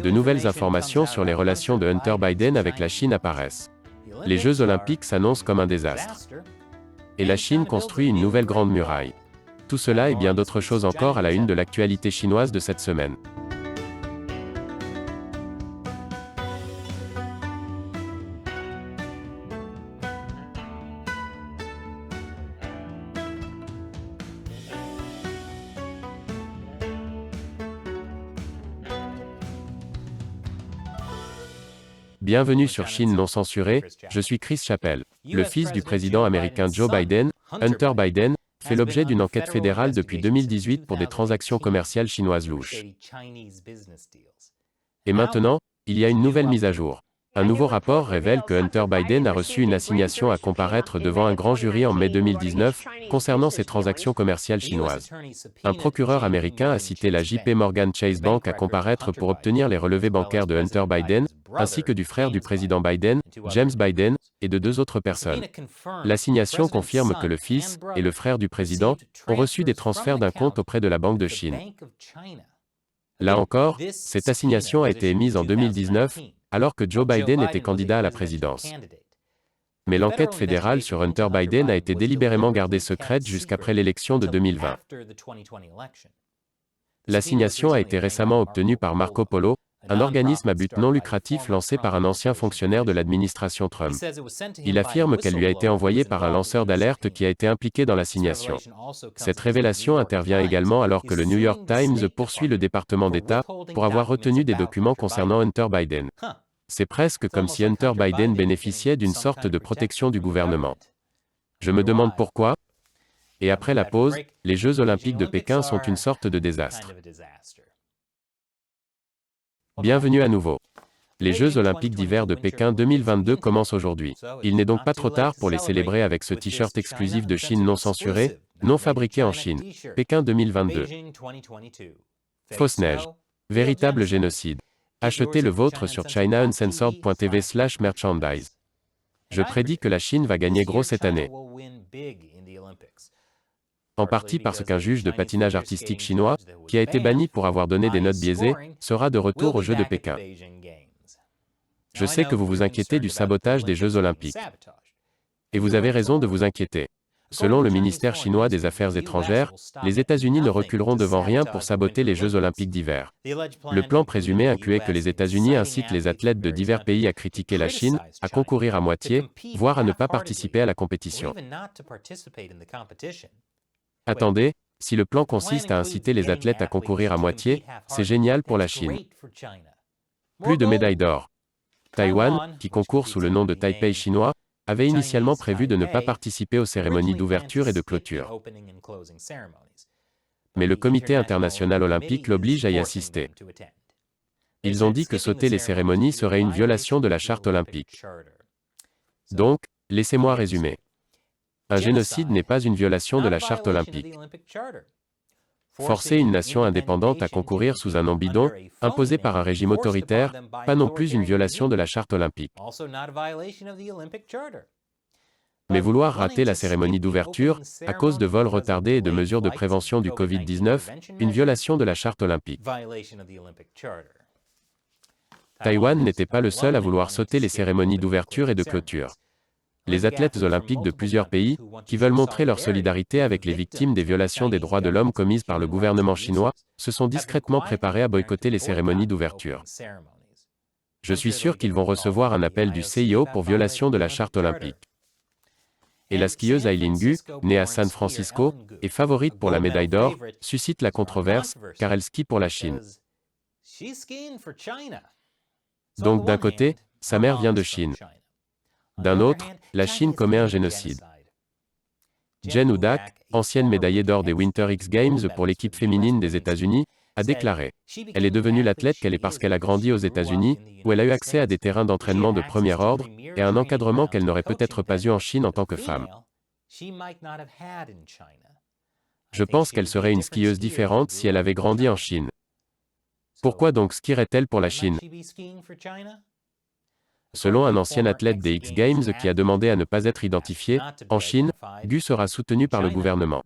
de nouvelles informations sur les relations de Hunter Biden avec la Chine apparaissent. Les Jeux Olympiques s'annoncent comme un désastre. Et la Chine construit une nouvelle grande muraille. Tout cela et bien d'autres choses encore à la une de l'actualité chinoise de cette semaine. Bienvenue sur Chine non censurée, je suis Chris Chappell. Le fils du président américain Joe Biden, Hunter Biden, fait l'objet d'une enquête fédérale depuis 2018 pour des transactions commerciales chinoises louches. Et maintenant, il y a une nouvelle mise à jour. Un nouveau rapport révèle que Hunter Biden a reçu une assignation à comparaître devant un grand jury en mai 2019, concernant ces transactions commerciales chinoises. Un procureur américain a cité la JP Morgan Chase Bank à comparaître pour obtenir les relevés bancaires de Hunter Biden, ainsi que du frère du président Biden, James Biden, et de deux autres personnes. L'assignation confirme que le fils et le frère du président ont reçu des transferts d'un compte auprès de la Banque de Chine. Là encore, cette assignation a été émise en 2019, alors que Joe Biden était candidat à la présidence. Mais l'enquête fédérale sur Hunter Biden a été délibérément gardée secrète jusqu'après l'élection de 2020. L'assignation a été récemment obtenue par Marco Polo, un organisme à but non lucratif lancé par un ancien fonctionnaire de l'administration Trump. Il affirme qu'elle lui a été envoyée par un lanceur d'alerte qui a été impliqué dans l'assignation. Cette révélation intervient également alors que le New York Times poursuit le département d'État pour avoir retenu des documents concernant Hunter Biden. C'est presque comme si Hunter Biden bénéficiait d'une sorte de protection du gouvernement. Je me demande pourquoi. Et après la pause, les Jeux Olympiques de Pékin sont une sorte de désastre. Bienvenue à nouveau. Les Jeux Olympiques d'hiver de Pékin 2022 commencent aujourd'hui. Il n'est donc pas trop tard pour les célébrer avec ce t-shirt exclusif de Chine non censuré, non fabriqué en Chine. Pékin 2022. Fausse neige. Véritable génocide. Achetez le vôtre sur chinauncensored.tv/merchandise. Je prédis que la Chine va gagner gros cette année. En partie parce qu'un juge de patinage artistique chinois, qui a été banni pour avoir donné des notes biaisées, sera de retour aux Jeux de Pékin. Je sais que vous vous inquiétez du sabotage des Jeux Olympiques. Et vous avez raison de vous inquiéter. Selon le ministère chinois des Affaires étrangères, les États-Unis ne reculeront devant rien pour saboter les Jeux Olympiques d'hiver. Le plan présumé incluait que les États-Unis incitent les athlètes de divers pays à critiquer la Chine, à concourir à moitié, voire à ne pas participer à la compétition. Attendez, si le plan consiste à inciter les athlètes à concourir à moitié, c'est génial pour la Chine. Plus de médailles d'or. Taïwan, qui concourt sous le nom de Taipei chinois, avait initialement prévu de ne pas participer aux cérémonies d'ouverture et de clôture. Mais le Comité international olympique l'oblige à y assister. Ils ont dit que sauter les cérémonies serait une violation de la charte olympique. Donc, laissez-moi résumer. Un génocide n'est pas une violation de la charte olympique. Forcer une nation indépendante à concourir sous un nom bidon, imposé par un régime autoritaire, pas non plus une violation de la charte olympique. Mais vouloir rater la cérémonie d'ouverture, à cause de vols retardés et de mesures de prévention du Covid-19, une violation de la charte olympique. Taïwan n'était pas le seul à vouloir sauter les cérémonies d'ouverture et de clôture. Les athlètes olympiques de plusieurs pays, qui veulent montrer leur solidarité avec les victimes des violations des droits de l'homme commises par le gouvernement chinois, se sont discrètement préparés à boycotter les cérémonies d'ouverture. Je suis sûr qu'ils vont recevoir un appel du CIO pour violation de la charte olympique. Et la skieuse Eileen Gu, née à San Francisco, et favorite pour la médaille d'or, suscite la controverse, car elle skie pour la Chine. Donc d'un côté, sa mère vient de Chine. D'un autre, la Chine commet un génocide. Jen Hudak, ancienne médaillée d'or des Winter X Games pour l'équipe féminine des États-Unis, a déclaré « Elle est devenue l'athlète qu'elle est parce qu'elle a grandi aux États-Unis, où elle a eu accès à des terrains d'entraînement de premier ordre, et à un encadrement qu'elle n'aurait peut-être pas eu en Chine en tant que femme. Je pense qu'elle serait une skieuse différente si elle avait grandi en Chine. Pourquoi donc skierait-elle pour la Chine ? Selon un ancien athlète des X Games qui a demandé à ne pas être identifié, en Chine, Gu sera soutenu par le gouvernement.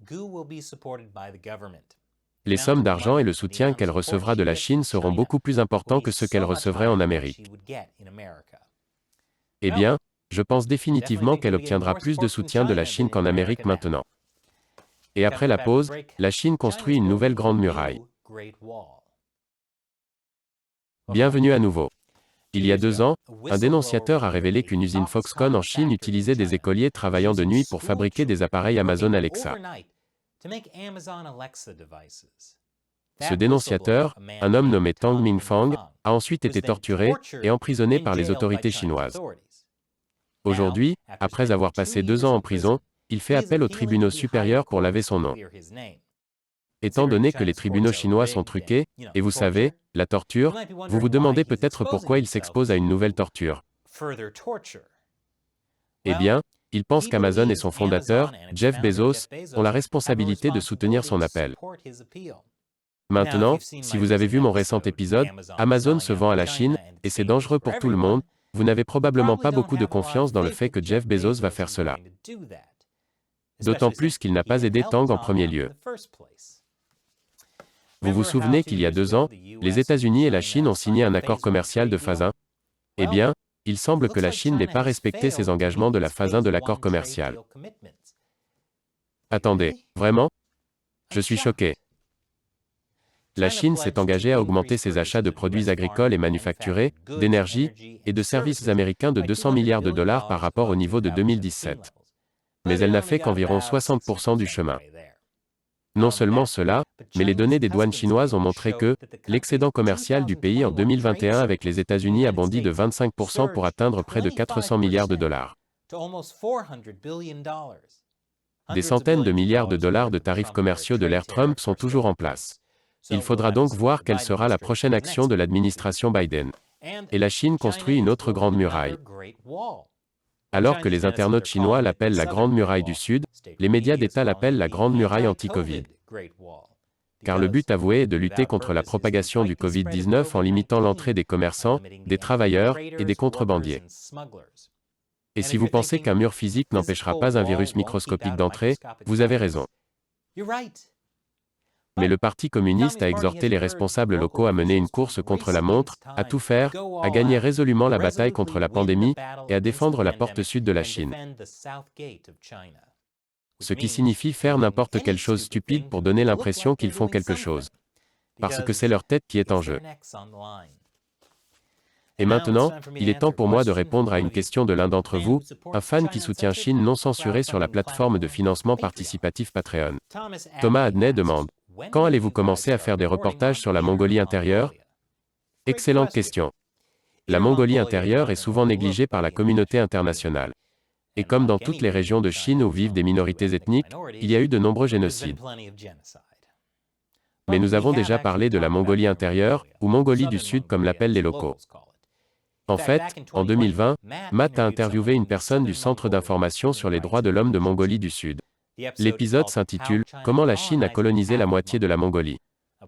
Les sommes d'argent et le soutien qu'elle recevra de la Chine seront beaucoup plus importants que ceux qu'elle recevrait en Amérique. Eh bien, je pense définitivement qu'elle obtiendra plus de soutien de la Chine qu'en Amérique maintenant. Et après la pause, la Chine construit une nouvelle grande muraille. Bienvenue à nouveau. Il y a 2 ans, un dénonciateur a révélé qu'une usine Foxconn en Chine utilisait des écoliers travaillant de nuit pour fabriquer des appareils Amazon Alexa. Ce dénonciateur, un homme nommé Tang Mingfang, a ensuite été torturé et emprisonné par les autorités chinoises. Aujourd'hui, après avoir passé 2 ans en prison, il fait appel aux tribunaux supérieurs pour laver son nom. Étant donné que les tribunaux chinois sont truqués, et vous savez, la torture, vous vous demandez peut-être pourquoi il s'expose à une nouvelle torture. Eh bien, il pense qu'Amazon et son fondateur, Jeff Bezos, ont la responsabilité de soutenir son appel. Maintenant, si vous avez vu mon récent épisode, Amazon se vend à la Chine, et c'est dangereux pour tout le monde, vous n'avez probablement pas beaucoup de confiance dans le fait que Jeff Bezos va faire cela. D'autant plus qu'il n'a pas aidé Tang en premier lieu. Vous vous souvenez qu'il y a 2 ans, les États-Unis et la Chine ont signé un accord commercial de phase 1? Eh bien, il semble que la Chine n'ait pas respecté ses engagements de la phase 1 de l'accord commercial. Attendez, vraiment? Je suis choqué. La Chine s'est engagée à augmenter ses achats de produits agricoles et manufacturés, d'énergie, et de services américains de 200 milliards de dollars par rapport au niveau de 2017. Mais elle n'a fait qu'environ 60% du chemin. Non seulement cela, mais les données des douanes chinoises ont montré que l'excédent commercial du pays en 2021 avec les États-Unis a bondi de 25% pour atteindre près de 400 milliards de dollars. Des centaines de milliards de dollars de tarifs commerciaux de l'ère Trump sont toujours en place. Il faudra donc voir quelle sera la prochaine action de l'administration Biden. Et la Chine construit une autre grande muraille. Alors que les internautes chinois l'appellent la Grande Muraille du Sud, les médias d'État l'appellent la Grande Muraille anti-Covid. Car le but avoué est de lutter contre la propagation du Covid-19 en limitant l'entrée des commerçants, des travailleurs et des contrebandiers. Et si vous pensez qu'un mur physique n'empêchera pas un virus microscopique d'entrer, vous avez raison. Mais le Parti communiste a exhorté les responsables locaux à mener une course contre la montre, à tout faire, à gagner résolument la bataille contre la pandémie, et à défendre la porte sud de la Chine. Ce qui signifie faire n'importe quelle chose stupide pour donner l'impression qu'ils font quelque chose. Parce que c'est leur tête qui est en jeu. Et maintenant, il est temps pour moi de répondre à une question de l'un d'entre vous, un fan qui soutient Chine non censurée sur la plateforme de financement participatif Patreon. Thomas Adney demande: quand allez-vous commencer à faire des reportages sur la Mongolie intérieure? Excellente question. La Mongolie intérieure est souvent négligée par la communauté internationale. Et comme dans toutes les régions de Chine où vivent des minorités ethniques, il y a eu de nombreux génocides. Mais nous avons déjà parlé de la Mongolie intérieure, ou Mongolie du Sud comme l'appellent les locaux. En fait, en 2020, Matt a interviewé une personne du Centre d'information sur les droits de l'homme de Mongolie du Sud. L'épisode s'intitule « Comment la Chine a colonisé la moitié de la Mongolie ».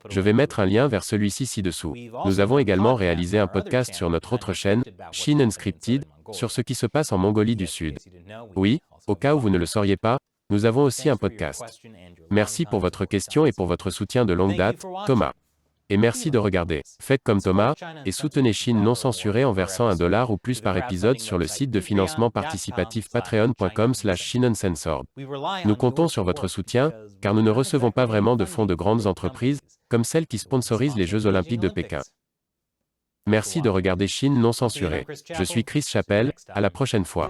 Je vais mettre un lien vers celui-ci ci-dessous. Nous avons également réalisé un podcast sur notre autre chaîne, Chine Unscripted, sur ce qui se passe en Mongolie du Sud. Oui, au cas où vous ne le sauriez pas, nous avons aussi un podcast. Merci pour votre question et pour votre soutien de longue date, Thomas. Et merci de regarder. Faites comme Thomas, et soutenez Chine non censurée en versant $1 ou plus par épisode sur le site de financement participatif patreon.com/ChineUncensored. Nous comptons sur votre soutien, car nous ne recevons pas vraiment de fonds de grandes entreprises, comme celles qui sponsorisent les Jeux Olympiques de Pékin. Merci de regarder Chine non censurée. Je suis Chris Chappell, à la prochaine fois.